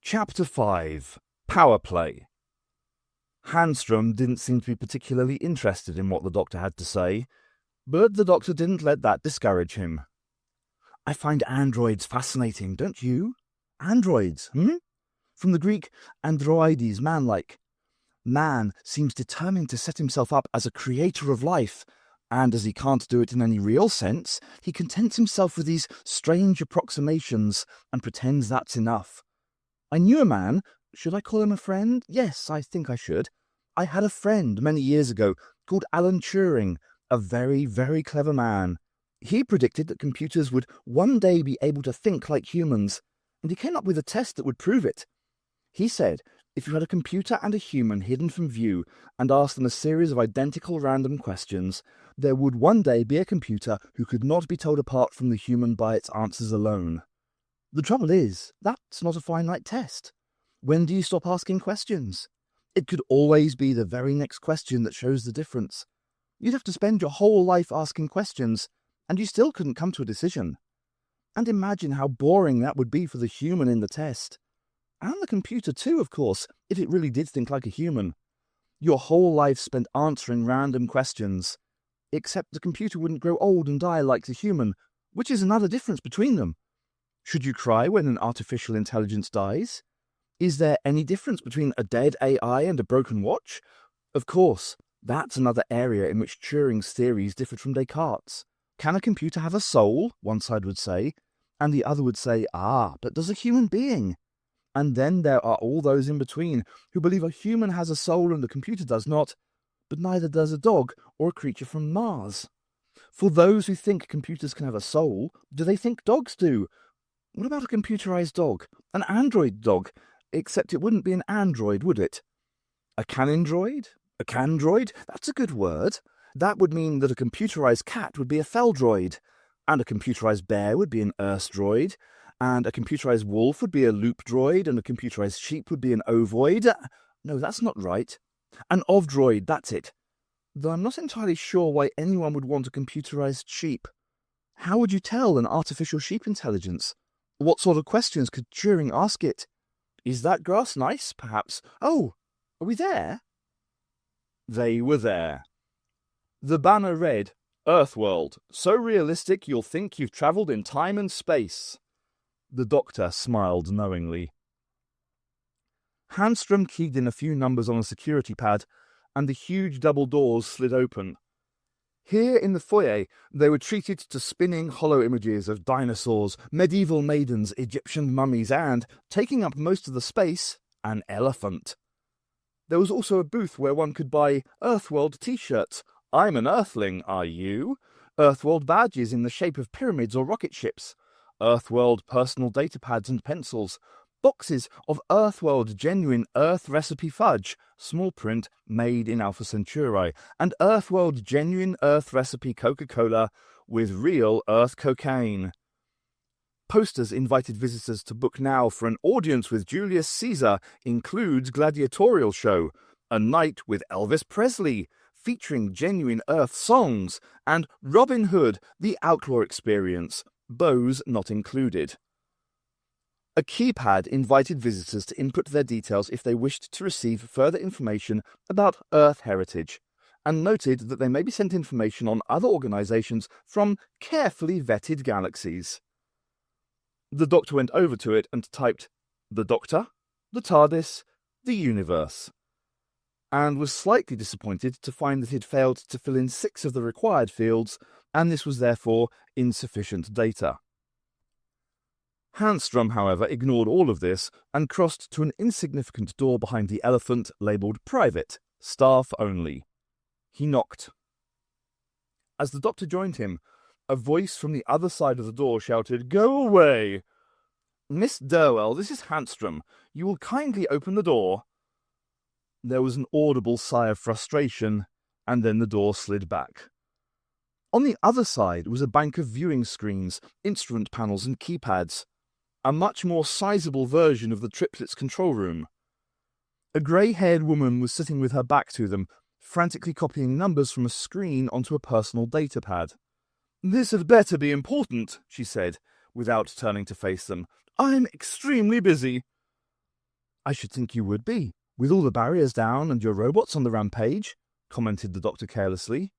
Chapter 5. Powerplay. Handstrom didn't seem to be particularly interested in what the doctor had to say, but the doctor didn't let that discourage him. I find androids fascinating, don't you? Androids, From the Greek androides, man-like. Man seems determined to set himself up as a creator of life, and as he can't do it in any real sense, he contents himself with these strange approximations and pretends that's enough. I knew a man. Should I call him a friend? Yes, I think I should. I had a friend many years ago called Alan Turing, a very, very clever man. He predicted that computers would one day be able to think like humans, and he came up with a test that would prove it. He said if you had a computer and a human hidden from view and asked them a series of identical random questions, there would one day be a computer who could not be told apart from the human by its answers alone. The trouble is, that's not a finite test. When do you stop asking questions? It could always be the very next question that shows the difference. You'd have to spend your whole life asking questions, and you still couldn't come to a decision. And imagine how boring that would be for the human in the test. And the computer too, of course, if it really did think like a human. Your whole life spent answering random questions. Except the computer wouldn't grow old and die like the human, which is another difference between them. Should you cry when an artificial intelligence dies? Is there any difference between a dead AI and a broken watch? Of course, that's another area in which Turing's theories differed from Descartes'. Can a computer have a soul, one side would say, and the other would say, but does a human being? And then there are all those in between who believe a human has a soul and a computer does not, but neither does a dog or a creature from Mars. For those who think computers can have a soul, do they think dogs do? What about a computerized dog? An android dog? Except it wouldn't be an android, would it? A canindroid? A candroid? That's a good word. That would mean that a computerized cat would be a feldroid, and a computerized bear would be an ersdroid, and a computerized wolf would be a loopdroid, and a computerized sheep would be an ovoid. No, that's not right. An ovdroid, that's it. Though I'm not entirely sure why anyone would want a computerized sheep. How would you tell an artificial sheep intelligence? What sort of questions could Turing ask it? Is that grass nice, perhaps? Oh, are we there? They were there. The banner read, Earthworld, so realistic you'll think you've travelled in time and space. The doctor smiled knowingly. Handstrom keyed in a few numbers on a security pad, and the huge double doors slid open. Here in the foyer, they were treated to spinning hollow images of dinosaurs, medieval maidens, Egyptian mummies, and, taking up most of the space, an elephant. There was also a booth where one could buy Earthworld t-shirts. I'm an Earthling, are you? Earthworld badges in the shape of pyramids or rocket ships. Earthworld personal data pads and pencils. Boxes of Earthworld genuine Earth recipe fudge, small print, made in Alpha Centauri, and Earthworld genuine Earth recipe Coca-Cola with real Earth cocaine. Posters invited visitors to book now for an audience with Julius Caesar, includes gladiatorial show, a night with Elvis Presley, featuring genuine Earth songs, and Robin Hood, the Outlaw Experience, bows not included. A keypad invited visitors to input their details if they wished to receive further information about Earth heritage, and noted that they may be sent information on other organizations from carefully vetted galaxies. The doctor went over to it and typed, the Doctor, the TARDIS, the Universe, and was slightly disappointed to find that he'd failed to fill in 6 of the required fields, and this was therefore insufficient data. Handstrom, however, ignored all of this and crossed to an insignificant door behind the elephant labelled Private, Staff Only. He knocked. As the doctor joined him, a voice from the other side of the door shouted, Go away! Miss Durwell, this is Handstrom. You will kindly open the door. There was an audible sigh of frustration, and then the door slid back. On the other side was a bank of viewing screens, instrument panels and keypads. A much more sizable version of the triplets' control room. A grey-haired woman was sitting with her back to them, frantically copying numbers from a screen onto a personal data pad. This had better be important, she said, without turning to face them. I'm extremely busy. I should think you would be, with all the barriers down and your robots on the rampage, commented the doctor carelessly.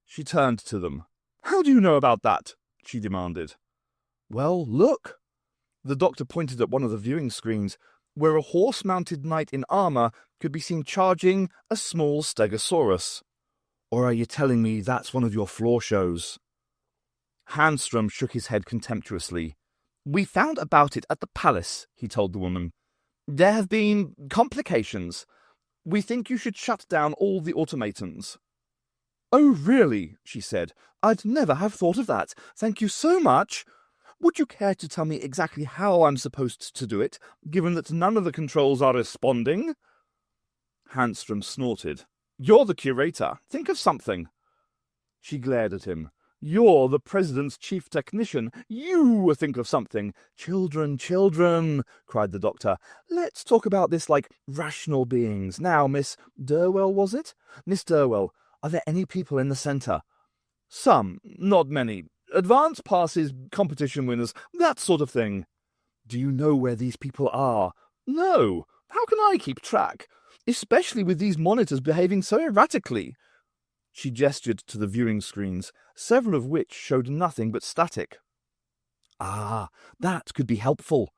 She turned to them. How do you know about that? She demanded. Well, look. The doctor pointed at one of the viewing screens, where a horse-mounted knight in armour could be seen charging a small stegosaurus. Or are you telling me that's one of your floor shows? Handstrom shook his head contemptuously. We found about it at the palace, he told the woman. There have been complications. We think you should shut down all the automatons. Oh, really? She said. I'd never have thought of that. Thank you so much. Would you care to tell me exactly how I'm supposed to do it, given that none of the controls are responding? Handstrom snorted. You're the curator. Think of something. She glared at him. You're the president's chief technician. You think of something. Children, children, cried the doctor. Let's talk about this like rational beings. Now, Miss Durwell, was it? Miss Durwell, are there any people in the centre? Some, not many. Advance passes, competition winners, that sort of thing. Do you know where these people are? No. How can I keep track? Especially with these monitors behaving so erratically. She gestured to the viewing screens, several of which showed nothing but static. Ah, that could be helpful.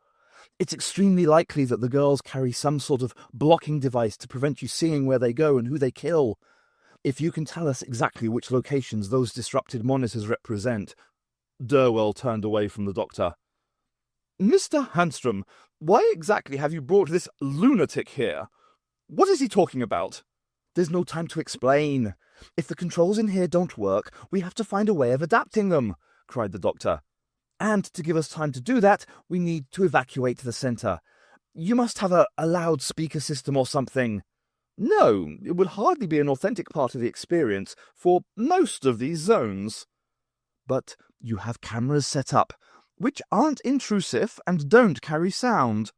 It's extremely likely that the girls carry some sort of blocking device to prevent you seeing where they go and who they kill. If you can tell us exactly which locations those disrupted monitors represent. Durwell turned away from the doctor. Mr. Handstrom, why exactly have you brought this lunatic here? What is he talking about? There's no time to explain. If the controls in here don't work, we have to find a way of adapting them, cried the doctor. And to give us time to do that, we need to evacuate the centre. You must have a loudspeaker system or something. No, it would hardly be an authentic part of the experience for most of these zones. But you have cameras set up, which aren't intrusive and don't carry sound.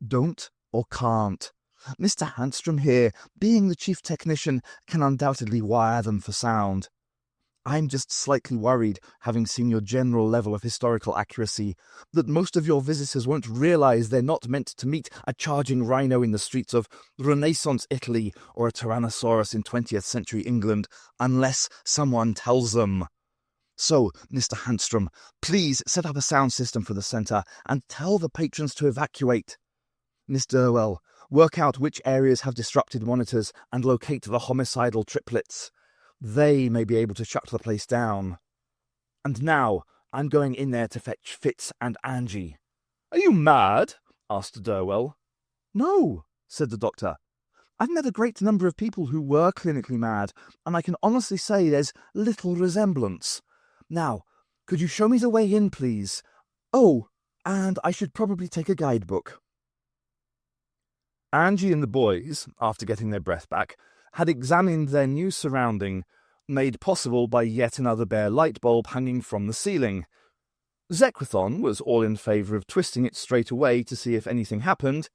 Don't or can't. Mr. Handstrom here, being the chief technician, can undoubtedly wire them for sound. I'm just slightly worried, having seen your general level of historical accuracy, that most of your visitors won't realise they're not meant to meet a charging rhino in the streets of Renaissance Italy or a Tyrannosaurus in 20th century England, unless someone tells them. So, Mr. Handstrom, please set up a sound system for the centre and tell the patrons to evacuate. Miss Durwell, work out which areas have disrupted monitors and locate the homicidal triplets. They may be able to shut the place down. And now, I'm going in there to fetch Fitz and Anji. Are you mad? Asked Durwell. No, said the doctor. I've met a great number of people who were clinically mad, and I can honestly say there's little resemblance. Now, could you show me the way in, please? Oh, and I should probably take a guidebook. Anji and the boys, after getting their breath back, had examined their new surrounding, made possible by yet another bare light bulb hanging from the ceiling. Zequathon was all in favour of twisting it straight away to see if anything happened,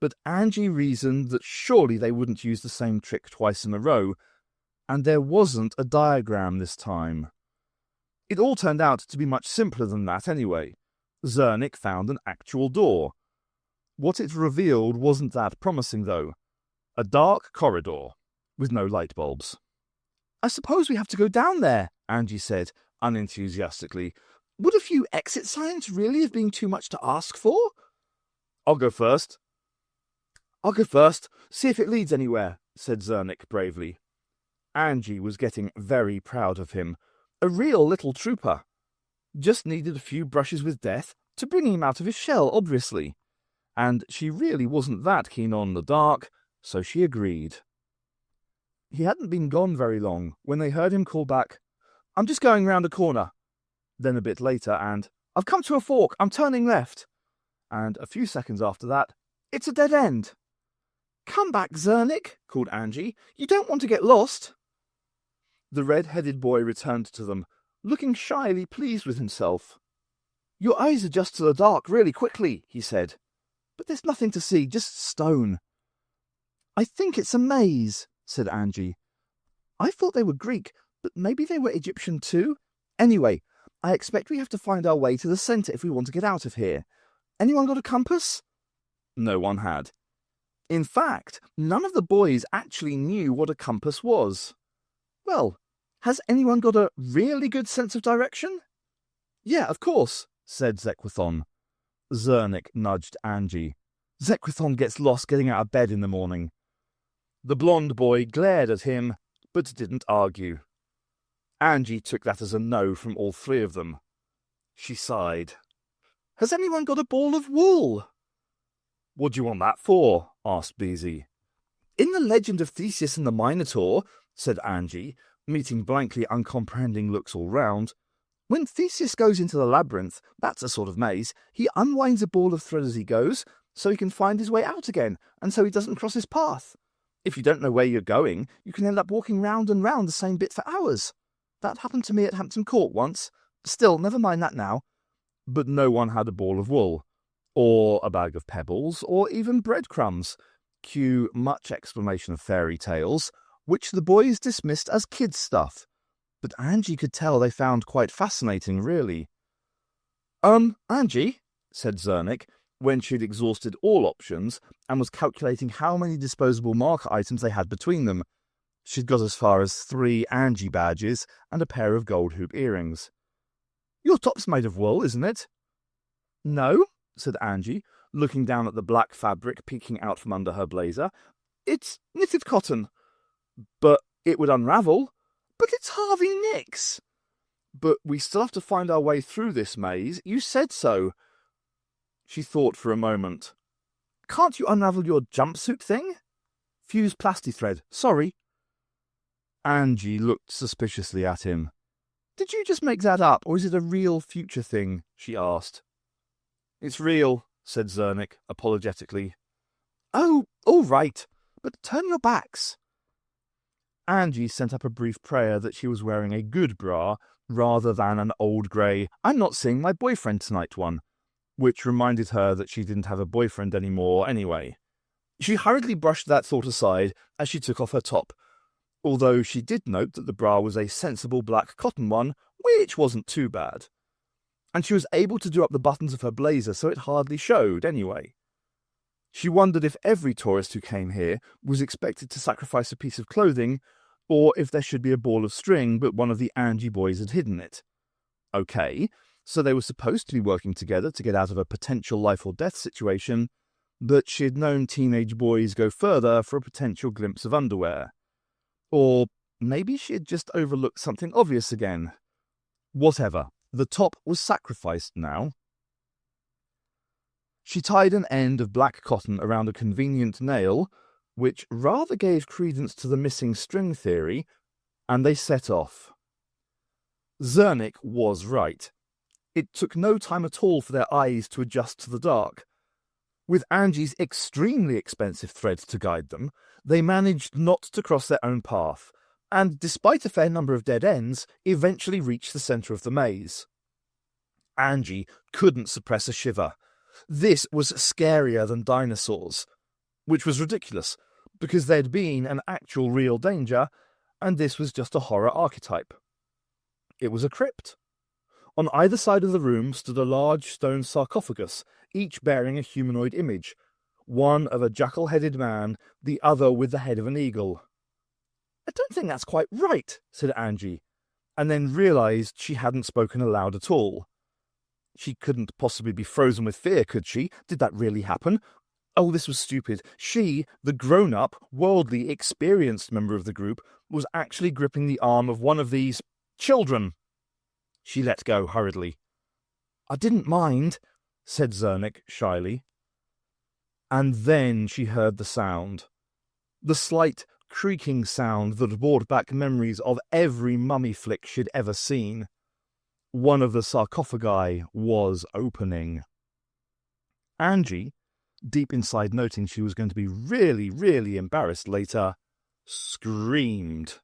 but Anji reasoned that surely they wouldn't use the same trick twice in a row, and there wasn't a diagram this time. It all turned out to be much simpler than that anyway. Zernik found an actual door. What it revealed wasn't that promising, though. A dark corridor, with no light bulbs. I suppose we have to go down there, Anji said, unenthusiastically. Would a few exit signs really have been too much to ask for? I'll go first. See if it leads anywhere, said Zernik bravely. Anji was getting very proud of him. A real little trooper. Just needed a few brushes with death to bring him out of his shell, obviously. And she really wasn't that keen on the dark, so she agreed. He hadn't been gone very long when they heard him call back, I'm just going round a corner. Then a bit later, and I've come to a fork, I'm turning left. And a few seconds after that, it's a dead end. Come back, Zernik, called Anji. You don't want to get lost. The red-headed boy returned to them, looking shyly pleased with himself. Your eyes adjust to the dark really quickly, he said. But there's nothing to see, just stone. I think it's a maze, said Anji. I thought they were Greek, but maybe they were Egyptian too. Anyway, I expect we have to find our way to the centre if we want to get out of here. Anyone got a compass? No one had. In fact, none of the boys actually knew what a compass was. Well, has anyone got a really good sense of direction? Yeah, of course, said Zequathon. Zernik nudged Anji. Zequathon gets lost getting out of bed in the morning. The blonde boy glared at him, but didn't argue. Anji took that as a no from all three of them. She sighed. Has anyone got a ball of wool? What do you want that for? Asked Beezy. In the legend of Theseus and the Minotaur, said Anji, meeting blankly uncomprehending looks all round, when Theseus goes into the labyrinth, that's a sort of maze, he unwinds a ball of thread as he goes, so he can find his way out again, and so he doesn't cross his path. If you don't know where you're going, you can end up walking round and round the same bit for hours. That happened to me at Hampton Court once. Still, never mind that now. But no one had a ball of wool, or a bag of pebbles, or even breadcrumbs. Cue much explanation of fairy tales, which the boys dismissed as kids' stuff. But Anji could tell they found quite fascinating, really. Anji, said Zernik, when she'd exhausted all options and was calculating how many disposable marker items they had between them. She'd got as far as 3 Anji badges and a pair of gold hoop earrings. Your top's made of wool, isn't it? No, said Anji, looking down at the black fabric peeking out from under her blazer. It's knitted cotton. But it would unravel. But it's Harvey Nicks. But we still have to find our way through this maze. You said so. She thought for a moment. Can't you unravel your jumpsuit thing? Fuse plastifthread. Sorry. Anji looked suspiciously at him. Did you just make that up, or is it a real future thing? She asked. It's real, said Zernik, apologetically. Oh, all right, but turn your backs. Anji sent up a brief prayer that she was wearing a good bra, rather than an old grey, I'm not seeing my boyfriend tonight one, which reminded her that she didn't have a boyfriend anymore anyway. She hurriedly brushed that thought aside as she took off her top, although she did note that the bra was a sensible black cotton one, which wasn't too bad. And she was able to do up the buttons of her blazer so it hardly showed anyway. She wondered if every tourist who came here was expected to sacrifice a piece of clothing, or if there should be a ball of string but one of the Anji boys had hidden it. Okay, so they were supposed to be working together to get out of a potential life or death situation, but she had known teenage boys go further for a potential glimpse of underwear. Or maybe she had just overlooked something obvious again. Whatever, the top was sacrificed now. She tied an end of black cotton around a convenient nail, which rather gave credence to the missing string theory, and they set off. Zernik was right. It took no time at all for their eyes to adjust to the dark. With Anji's extremely expensive thread to guide them, they managed not to cross their own path, and despite a fair number of dead ends, eventually reached the centre of the maze. Anji couldn't suppress a shiver. This was scarier than dinosaurs, which was ridiculous, because there'd been an actual real danger, and this was just a horror archetype. It was a crypt. On either side of the room stood a large stone sarcophagus, each bearing a humanoid image, one of a jackal-headed man, the other with the head of an eagle. I don't think that's quite right, said Anji, and then realised she hadn't spoken aloud at all. She couldn't possibly be frozen with fear, could she? Did that really happen? Oh, this was stupid. She, the grown-up, worldly, experienced member of the group, was actually gripping the arm of one of these children. She let go hurriedly. I didn't mind, said Zernik shyly. And then she heard the sound. The slight, creaking sound that brought back memories of every mummy flick she'd ever seen. One of the sarcophagi was opening. Anji, deep inside noting she was going to be really, really embarrassed later, screamed.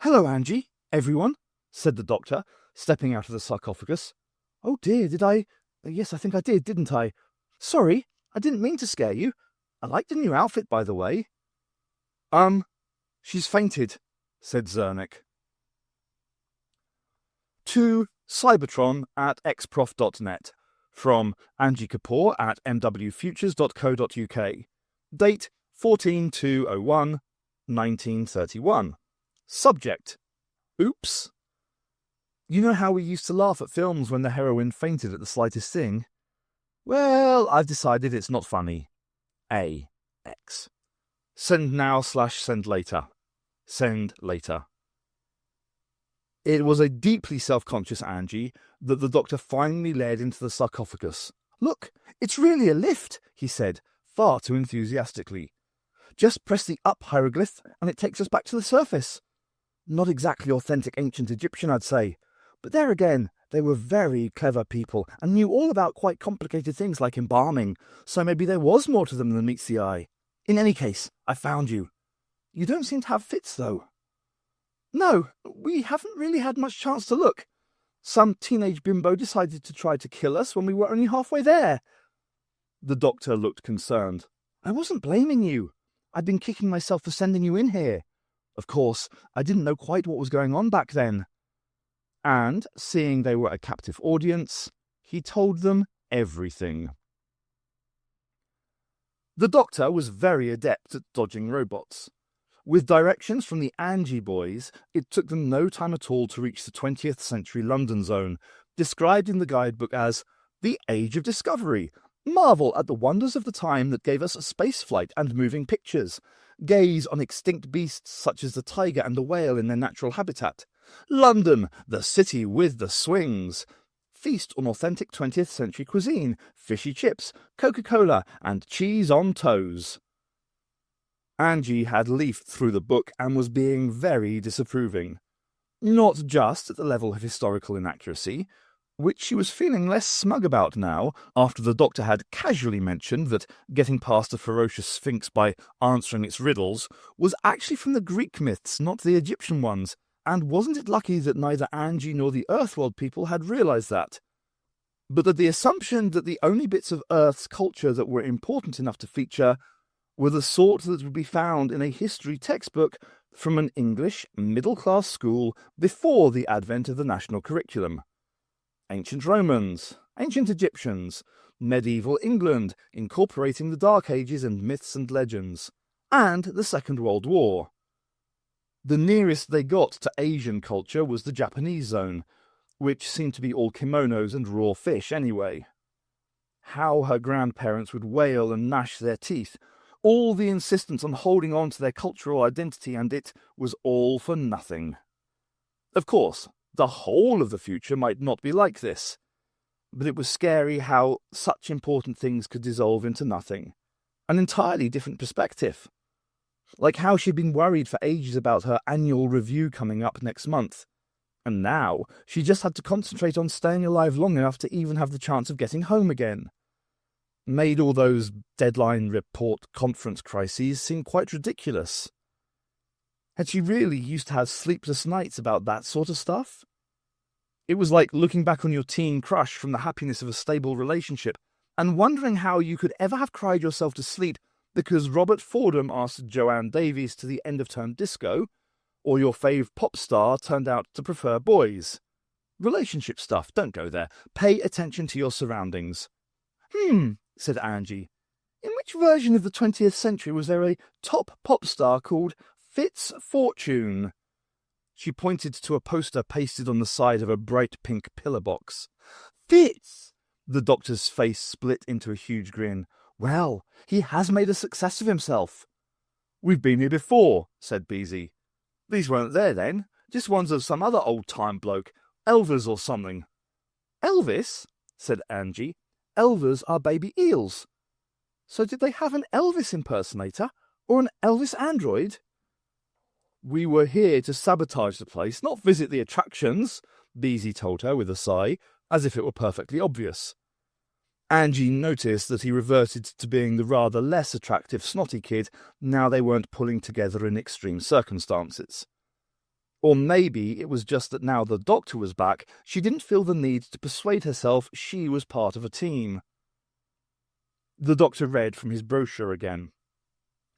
Hello, Anji, everyone, said the doctor, stepping out of the sarcophagus. Oh dear, did I? Yes, I think I did, didn't I? Sorry, I didn't mean to scare you. I like the new outfit, by the way. She's fainted, said Zernik. To Cybertron at xprof.net From Anji Kapoor at mwfutures.co.uk. Date 14/2/01/1931. Subject: Oops. You know how we used to laugh at films when the heroine fainted at the slightest thing? Well, I've decided it's not funny. A. X. Send now/send later. Send later. It was a deeply self-conscious Anji that the doctor finally led into the sarcophagus. "Look, it's really a lift," he said, far too enthusiastically. "Just press the up hieroglyph and it takes us back to the surface." Not exactly authentic ancient Egyptian, I'd say. But there again, they were very clever people and knew all about quite complicated things like embalming, so maybe there was more to them than meets the eye. In any case, I found you. You don't seem to have Fitz, though. No, we haven't really had much chance to look. Some teenage bimbo decided to try to kill us when we were only halfway there. The doctor looked concerned. I wasn't blaming you. I'd been kicking myself for sending you in here. Of course, I didn't know quite what was going on back then. And, seeing they were a captive audience, he told them everything. The doctor was very adept at dodging robots. With directions from the Anji boys, it took them no time at all to reach the 20th century London zone, described in the guidebook as the Age of Discovery. Marvel at the wonders of the time that gave us spaceflight and moving pictures. Gaze on extinct beasts such as the tiger and the whale in their natural habitat. London, the city with the swings. Feast on authentic 20th century cuisine, fishy chips, Coca-Cola, and cheese on toes. Anji had leafed through the book and was being very disapproving. Not just at the level of historical inaccuracy, which she was feeling less smug about now, after the doctor had casually mentioned that getting past a ferocious sphinx by answering its riddles was actually from the Greek myths, not the Egyptian ones, and wasn't it lucky that neither Anji nor the Earthworld people had realised that? But that the assumption that the only bits of Earth's culture that were important enough to feature were the sort that would be found in a history textbook from an English middle-class school before the advent of the national curriculum. Ancient Romans, ancient Egyptians, medieval England incorporating the Dark Ages and myths and legends, and the Second World War. The nearest they got to Asian culture was the Japanese zone, which seemed to be all kimonos and raw fish anyway. How her grandparents would wail and gnash their teeth, all the insistence on holding on to their cultural identity, and it was all for nothing. Of course, the whole of the future might not be like this, but it was scary how such important things could dissolve into nothing. An entirely different perspective. Like how she'd been worried for ages about her annual review coming up next month, and now she just had to concentrate on staying alive long enough to even have the chance of getting home again. Made all those deadline report conference crises seem quite ridiculous. Had she really used to have sleepless nights about that sort of stuff? It was like looking back on your teen crush from the happiness of a stable relationship and wondering how you could ever have cried yourself to sleep because Robert Fordham asked Joanne Davies to the end-of-term disco, or your fave pop star turned out to prefer boys. Relationship stuff, don't go there. Pay attention to your surroundings. Said Anji. In which version of the 20th century was there a top pop star called Fitz Fortune? She pointed to a poster pasted on the side of a bright pink pillar box. Fitz! The doctor's face split into a huge grin. Well, he has made a success of himself. We've been here before, said Beezy. These weren't there then, just ones of some other old-time bloke, Elvis or something. Elvis? Said Anji. Elvers are baby eels. So did they have an Elvis impersonator, or an Elvis android? We were here to sabotage the place, not visit the attractions, Beezy told her with a sigh, as if it were perfectly obvious. Anji noticed that he reverted to being the rather less attractive snotty kid now they weren't pulling together in extreme circumstances. Or maybe it was just that now the doctor was back, she didn't feel the need to persuade herself she was part of a team. The doctor read from his brochure again.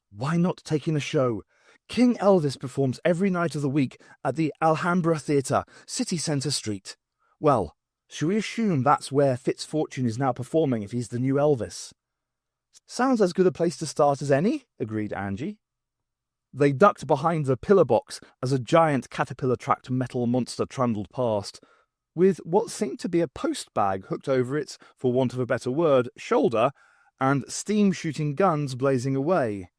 Why not take in a show? King Elvis performs every night of the week at the Alhambra Theatre, City Centre Street. Well, Should we assume that's where Fitz Fortune is now performing if he's the new Elvis? Sounds as good a place to start as any, agreed Anji. They ducked behind the pillar box as a giant caterpillar-tracked metal monster trundled past, with what seemed to be a post bag hooked over its, for want of a better word, shoulder, and steam-shooting guns blazing away.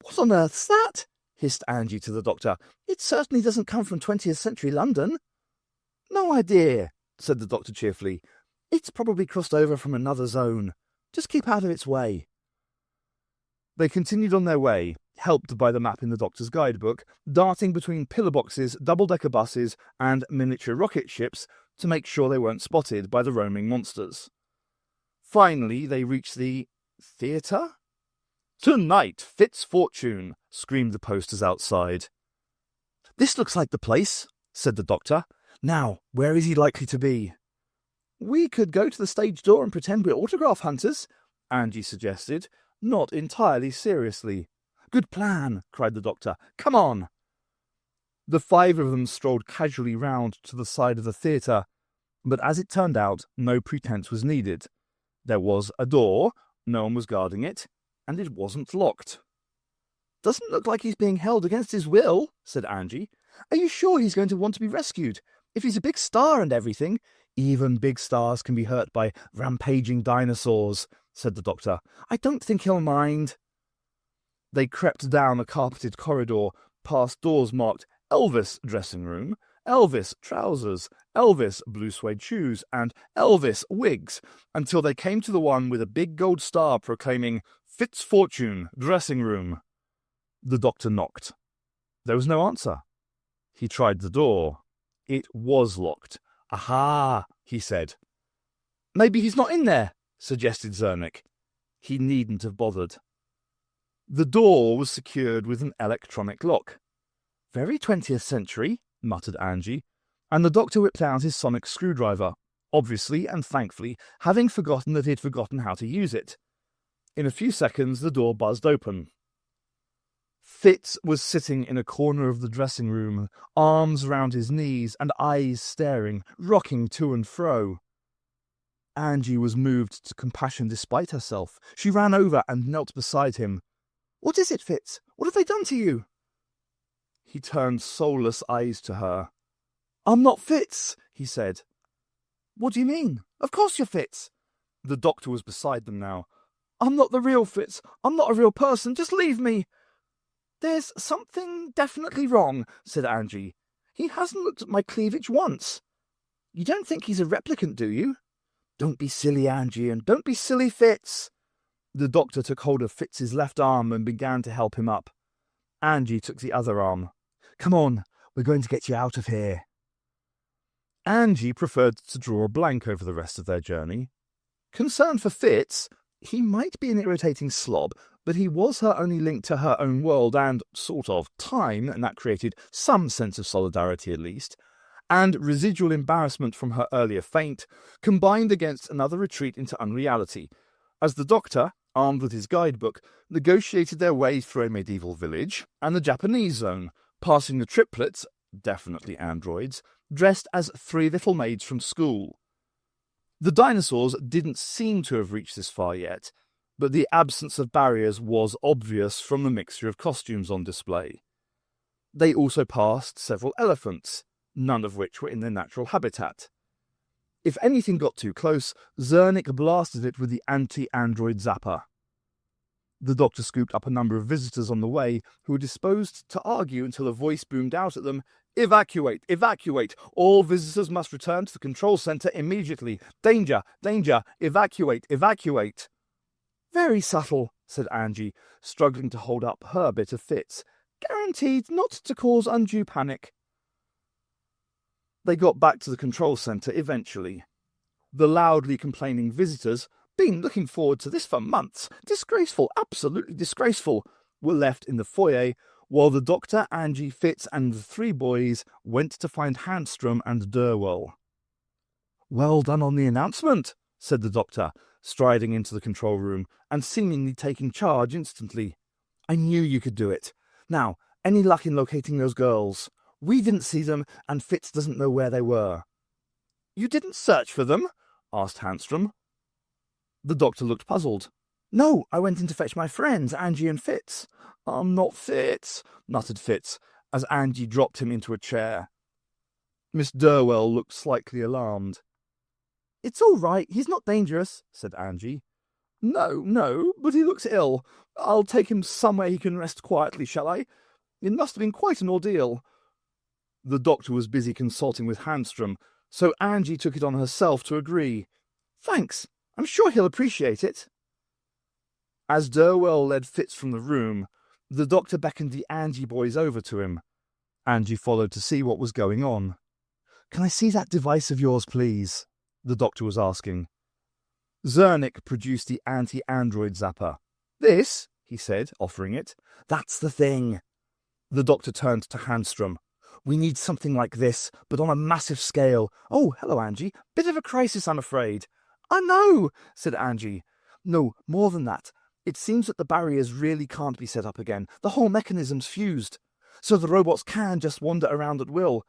"What on earth's that?" hissed Anji to the doctor. "It certainly doesn't come from 20th century London." "No idea," said the doctor cheerfully. "It's probably crossed over from another zone. Just keep out of its way." They continued on their way, helped by the map in the doctor's guidebook, darting between pillar boxes, double-decker buses, and miniature rocket ships to make sure they weren't spotted by the roaming monsters. Finally, they reached the theatre? "Tonight, Fitz Fortune," screamed the posters outside. "This looks like the place," said the doctor. "Now, where is he likely to be?" "We could go to the stage door and pretend we're autograph hunters," Anji suggested, not entirely seriously. "Good plan," cried the doctor. "Come on." The five of them strolled casually round to the side of the theatre, but as it turned out, no pretense was needed. There was a door, no one was guarding it, and it wasn't locked. "Doesn't look like he's being held against his will," said Anji. "Are you sure he's going to want to be rescued? If he's a big star and everything—" "Even big stars can be hurt by rampaging dinosaurs," said the doctor. "I don't think he'll mind." They crept down a carpeted corridor, past doors marked Elvis dressing room, Elvis trousers, Elvis blue suede shoes, and Elvis wigs, until they came to the one with a big gold star proclaiming Fitz Fortune dressing room. The doctor knocked. There was no answer. He tried the door. It was locked. "Aha," he said. "Maybe he's not in there," suggested Zernick. He needn't have bothered. The door was secured with an electronic lock. "Very 20th century," muttered Anji, and the doctor whipped out his sonic screwdriver, obviously and thankfully having forgotten that he'd forgotten how to use it. In a few seconds the door buzzed open. Fitz was sitting in a corner of the dressing room, arms round his knees and eyes staring, rocking to and fro. Anji was moved to compassion despite herself. She ran over and knelt beside him. "What is it, Fitz? What have they done to you?" He turned soulless eyes to her. "I'm not Fitz," he said. "What do you mean? Of course you're Fitz." The doctor was beside them now. "I'm not the real Fitz. I'm not a real person. Just leave me." "There's something definitely wrong," said Anji. "He hasn't looked at my cleavage once." "You don't think he's a replicant, do you?" "Don't be silly, Anji, and don't be silly, Fitz." The doctor took hold of Fitz's left arm and began to help him up. Anji took the other arm. "Come on, we're going to get you out of here." Anji preferred to draw a blank over the rest of their journey. Concerned for Fitz, he might be an irritating slob, but he was her only link to her own world and, sort of, time, and that created some sense of solidarity at least, and residual embarrassment from her earlier faint, combined against another retreat into unreality, as the doctor, armed with his guidebook, negotiated their way through a medieval village and the Japanese zone, passing the triplets, definitely androids, dressed as three little maids from school. The dinosaurs didn't seem to have reached this far yet, but the absence of barriers was obvious from the mixture of costumes on display. They also passed several elephants, none of which were in their natural habitat. If anything got too close, Zernick blasted it with the anti-android zapper. The doctor scooped up a number of visitors on the way who were disposed to argue until a voice boomed out at them, "Evacuate! Evacuate! All visitors must return to the control centre immediately! Danger! Danger! Evacuate! Evacuate!" "Very subtle," said Anji, struggling to hold up her bit of Fitz. "Guaranteed not to cause undue panic." They got back to the control centre eventually. The loudly complaining visitors, "Been looking forward to this for months, disgraceful, absolutely disgraceful," were left in the foyer, while the doctor, Anji, Fitz, and the three boys went to find Handstrom and Durwell. "Well done on the announcement," said the doctor, striding into the control room and seemingly taking charge instantly. "I knew you could do it. Now, any luck in locating those girls? We didn't see them, and Fitz doesn't know where they were." You didn't search for them? Asked Handstrom. The doctor looked puzzled. No, I went in to fetch my friends, Anji and Fitz. I'm not Fitz, muttered Fitz, as Anji dropped him into a chair. Miss Durwell looked slightly alarmed. It's all right, he's not dangerous, said Anji. No, but he looks ill. I'll take him somewhere he can rest quietly, shall I? It must have been quite an ordeal. The doctor was busy consulting with Handstrom, so Anji took it on herself to agree. Thanks, I'm sure he'll appreciate it. As Durwell led Fitz from the room, the doctor beckoned the Anji boys over to him. Anji followed to see what was going on. Can I see that device of yours, please? The doctor was asking. Zernik produced the anti-android zapper. This, he said, offering it. That's the thing. The doctor turned to Handstrom. We need something like this, but on a massive scale. Oh, hello, Anji. Bit of a crisis, I'm afraid. I know, said Anji. No, more than that. It seems that the barriers really can't be set up again. The whole mechanism's fused. So the robots can just wander around at will.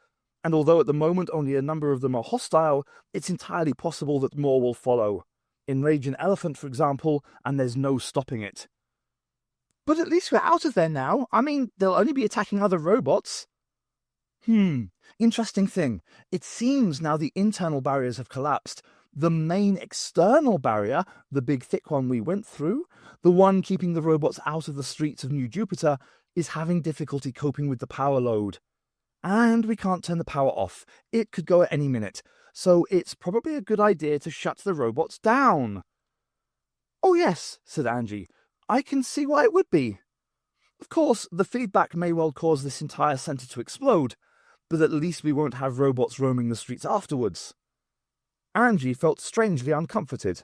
And although at the moment only a number of them are hostile, it's entirely possible that more will follow. Enrage an elephant, for example, and there's no stopping it. But at least we're out of there now. I mean, they'll only be attacking other robots. Interesting thing. It seems now the internal barriers have collapsed. The main external barrier, the big thick one we went through, the one keeping the robots out of the streets of New Jupiter, is having difficulty coping with the power load. And we can't turn the power off. It could go at any minute. So it's probably a good idea to shut the robots down. Oh yes, said Anji. I can see why it would be. Of course, the feedback may well cause this entire centre to explode, but at least we won't have robots roaming the streets afterwards. Anji felt strangely uncomforted.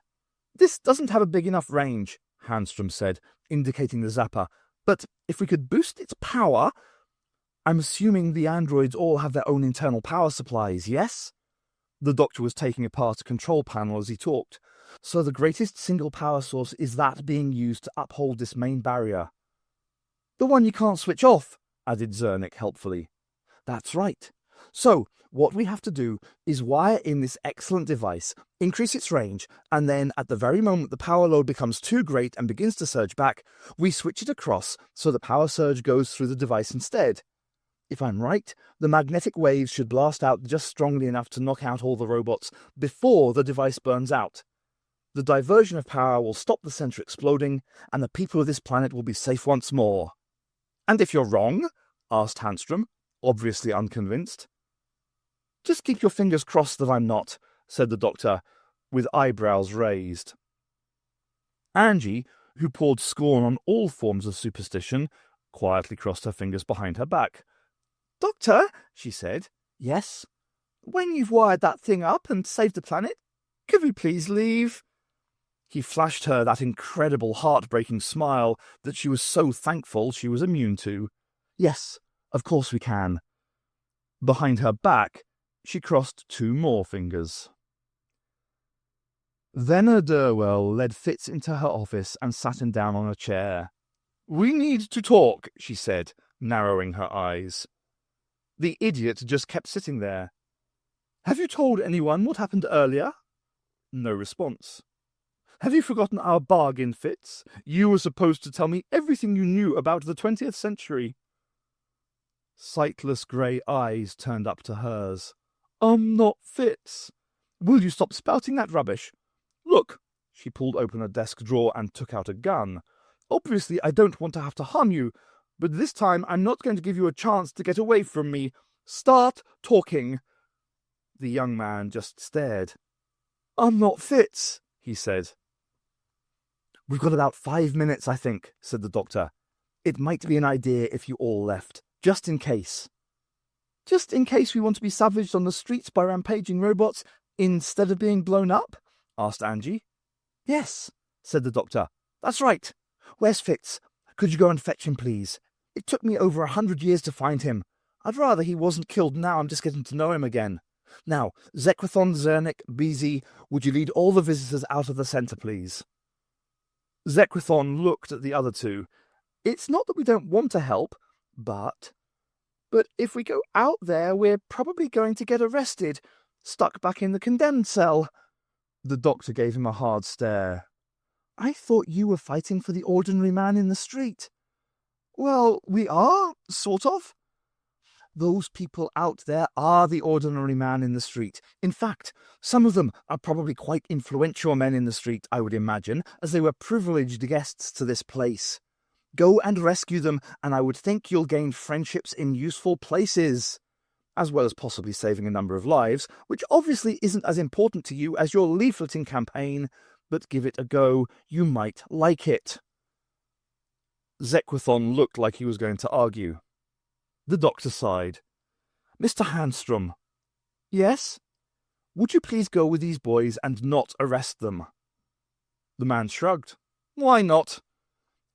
This doesn't have a big enough range, Handstrom said, indicating the zapper, but if we could boost its power... I'm assuming the androids all have their own internal power supplies, yes? The doctor was taking apart a control panel as he talked, so the greatest single power source is that being used to uphold this main barrier. The one you can't switch off, added Zernik helpfully. That's right. So, what we have to do is wire in this excellent device, increase its range, and then at the very moment the power load becomes too great and begins to surge back, we switch it across so the power surge goes through the device instead. If I'm right, the magnetic waves should blast out just strongly enough to knock out all the robots before the device burns out. The diversion of power will stop the centre exploding, and the people of this planet will be safe once more. And if you're wrong? Asked Handstrom, obviously unconvinced. Just keep your fingers crossed that I'm not, said the doctor, with eyebrows raised. Anji, who poured scorn on all forms of superstition, quietly crossed her fingers behind her back. Doctor, she said. Yes? When you've wired that thing up and saved the planet, could we please leave? He flashed her that incredible heartbreaking smile that she was so thankful she was immune to. Yes, of course we can. Behind her back, she crossed 2 more fingers. Then Durwell led Fitz into her office and sat him down on a chair. We need to talk, she said, narrowing her eyes. The idiot just kept sitting there. Have you told anyone what happened earlier? No response. Have you forgotten our bargain, Fitz? You were supposed to tell me everything you knew about the 20th century. Sightless grey eyes turned up to hers. Not Fitz. Will you stop spouting that rubbish? Look, she pulled open a desk drawer and took out a gun. Obviously, I don't want to have to harm you, but this time I'm not going to give you a chance to get away from me. Start talking. The young man just stared. I'm not Fitz, he said. We've got about 5 minutes, I think, said the doctor. It might be an idea if you all left, just in case. Just in case we want to be savaged on the streets by rampaging robots instead of being blown up? Asked Anji. Yes, said the doctor. That's right. Where's Fitz? Could you go and fetch him, please? It took me over 100 years to find him. I'd rather he wasn't killed now I'm just getting to know him again. Now, Zequithon, Zernik, BZ, would you lead all the visitors out of the centre, please? Zequithon looked at the other two. It's not that we don't want to help, but if we go out there, we're probably going to get arrested. stuck back in the condemned cell." The doctor gave him a hard stare. "I thought you were fighting for the ordinary man in the street." "Well, we are, sort of." "Those people out there are the ordinary man in the street. In fact, some of them are probably quite influential men in the street, I would imagine, as they were privileged guests to this place. Go and rescue them, and I would think you'll gain friendships in useful places, as well as possibly saving a number of lives, which obviously isn't as important to you as your leafleting campaign, but give it a go, you might like it." Zequathon looked like he was going to argue. The doctor sighed. "Mr. Handstrom." "Yes?" "Would you please go with these boys and not arrest them?" The man shrugged. "Why not?"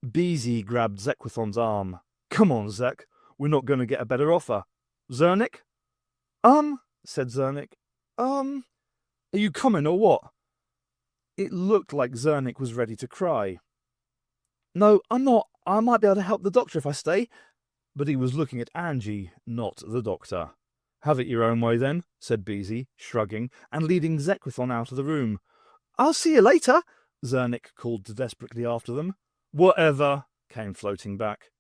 Beezy grabbed Zequathon's arm. "Come on, Zek. We're not going to get a better offer. Zernik?" Said Zernik. Are you coming or what?" It looked like Zernik was ready to cry. "No, I'm not. I might be able to help the doctor if I stay." But he was looking at Anji, not the doctor. "Have it your own way then," said Beezy, shrugging, and leading Zequathon out of the room. "I'll see you later," Zernik called desperately after them. "Whatever," came floating back.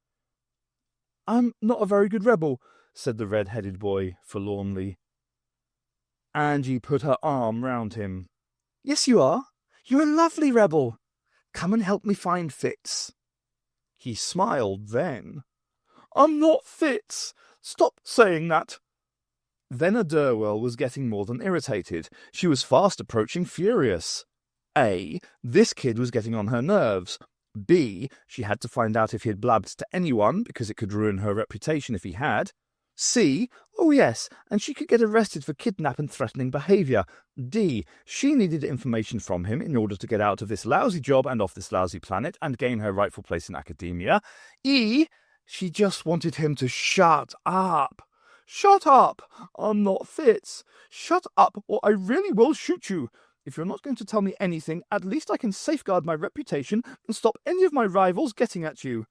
"I'm not a very good rebel," said the red-headed boy forlornly. Anji put her arm round him. "Yes, you are. You're a lovely rebel. Come and help me find Fitz." He smiled then. "I'm not Fitz. Stop saying that." Venna Durwell was getting more than irritated. She was fast approaching furious. A, this kid was getting on her nerves. B, she had to find out if he had blabbed to anyone, because it could ruin her reputation if he had. C, oh yes, and she could get arrested for kidnap and threatening behaviour. D, she needed information from him in order to get out of this lousy job and off this lousy planet and gain her rightful place in academia. E, she just wanted him to shut up. "Shut up! I'm not Fitz. Shut up, or I really will shoot you. If you're not going to tell me anything, at least I can safeguard my reputation and stop any of my rivals getting at you.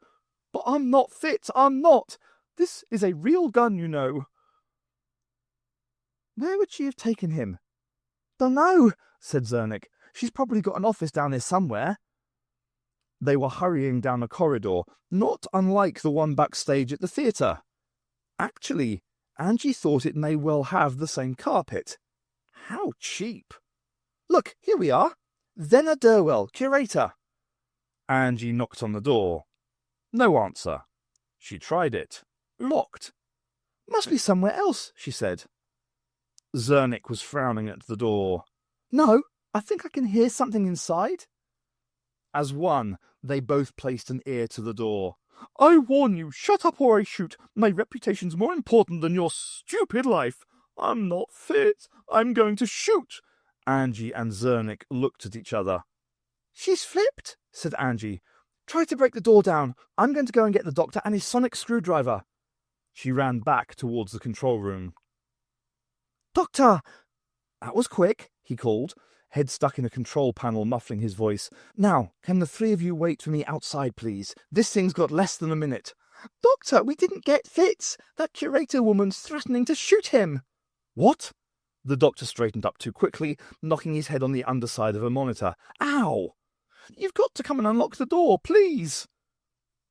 But I'm not Fitz, I'm not. This is a real gun, you know." "Where would she have taken him?" "Dunno," said Zernik. "She's probably got an office down here somewhere." They were hurrying down a corridor, not unlike the one backstage at the theatre. Actually, Anji thought it may well have the same carpet. How cheap! "Look, here we are. Venna Durwell, curator." Anji knocked on the door. No answer. She tried it. Locked. "Must be somewhere else," she said. Zernik was frowning at the door. "No, I think I can hear something inside." As one, they both placed an ear to the door. "I warn you, shut up or I shoot. My reputation's more important than your stupid life. I'm not fit. I'm going to shoot." Anji and Zernik looked at each other. "She's flipped," said Anji. "Try to break the door down. I'm going to go and get the doctor and his sonic screwdriver." She ran back towards the control room. "Doctor!" "That was quick," he called, head stuck in a control panel muffling his voice. "Now, can the three of you wait for me outside, please? This thing's got less than a minute." "Doctor, we didn't get Fitz. That curator woman's threatening to shoot him." "What?" The doctor straightened up too quickly, knocking his head on the underside of a monitor. "Ow! You've got to come and unlock the door, please."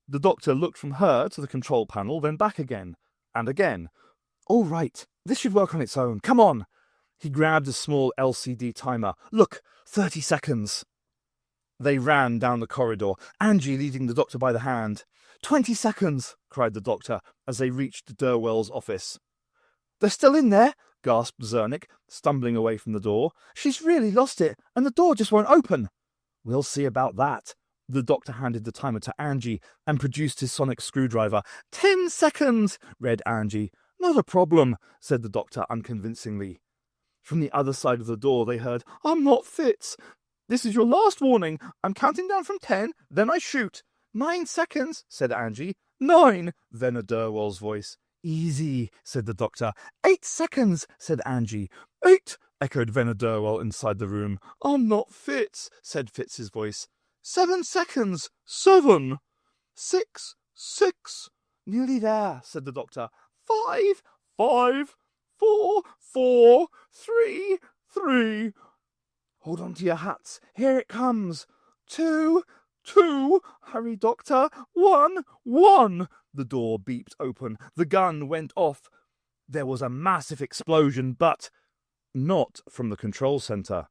The doctor looked from her to the control panel, then back again, and again. "All right, this should work on its own. Come on." He grabbed a small LCD timer. "Look, 30 seconds. They ran down the corridor, Anji leading the doctor by the hand. 20 seconds, cried the doctor as they reached Durwell's office. "They're still in there," gasped Zernik, stumbling away from the door. "She's really lost it, and the door just won't open." "We'll see about that." The doctor handed the timer to Anji and produced his sonic screwdriver. 10 seconds, read Anji. "Not a problem," said the doctor unconvincingly. From the other side of the door they heard, "I'm not Fitz. This is your last warning. I'm counting down from 10, then I shoot." 9 seconds, said Anji. 9, then a Durwell's voice. "Easy," said the doctor. 8 seconds, said Anji. 8, echoed Venna Durwell inside the room. "I'm not Fitz," said Fitz's voice. 7 seconds. 7. 6. Nearly there, said the doctor. 5. 4, 4, 3, 3. Hold on to your hats. Here it comes. 2, 2. Hurry, Doctor. 1, 1. The door beeped open. The gun went off. There was a massive explosion, but not from the control center.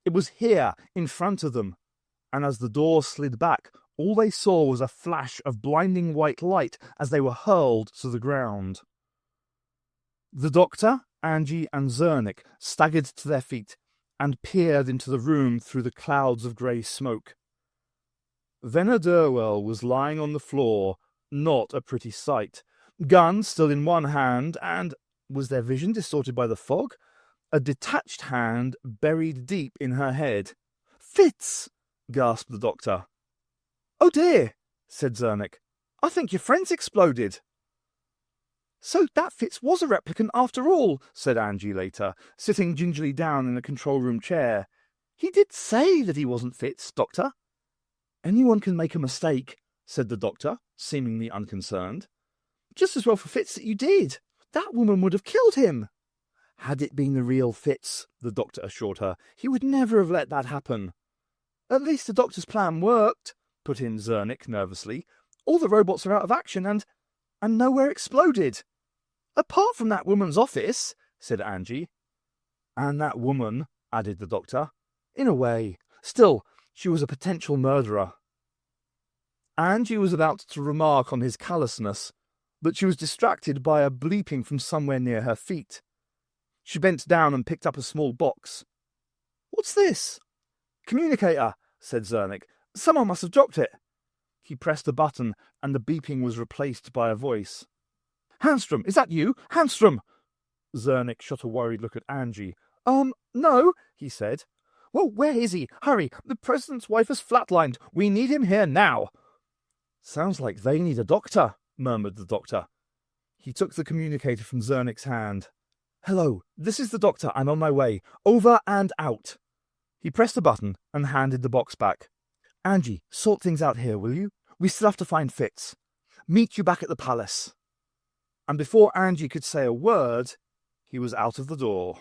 It was here, in front of them. And as the door slid back, all they saw was a flash of blinding white light as they were hurled to the ground. The Doctor, Anji, and Zernik staggered to their feet and peered into the room through the clouds of grey smoke. Venedurwell was lying on the floor, not a pretty sight. Gun still in one hand, and, was their vision distorted by the fog? A detached hand buried deep in her head. "Fitz!" gasped the Doctor. "Oh dear," said Zernik. "I think your friend's exploded." "So that Fitz was a replicant after all," said Anji later, sitting gingerly down in a control room chair. "He did say that he wasn't Fitz, Doctor." "Anyone can make a mistake," said the Doctor, seemingly unconcerned. "Just as well for Fitz that you did. That woman would have killed him." "Had it been the real Fitz," the Doctor assured her, "he would never have let that happen." "At least the Doctor's plan worked," put in Zernik nervously. "All the robots are out of action and nowhere exploded." "Apart from that woman's office," said Anji. "And that woman," added the Doctor. "In a way. Still, she was a potential murderer." Anji was about to remark on his callousness, but she was distracted by a bleeping from somewhere near her feet. She bent down and picked up a small box. "What's this?" "Communicator," said Zernik. "Someone must have dropped it." He pressed a button, and the beeping was replaced by a voice. "Handstrom, is that you? Handstrom!" Zernik shot a worried look at Anji. No," he said. "Well, where is he? Hurry, the President's wife has flatlined. We need him here now." "Sounds like they need a doctor," murmured the Doctor. He took the communicator from Zernik's hand. "Hello, this is the Doctor. I'm on my way. Over and out." He pressed a button and handed the box back. "Anji, sort things out here, will you? We still have to find Fitz. Meet you back at the palace." And before Anji could say a word, he was out of the door.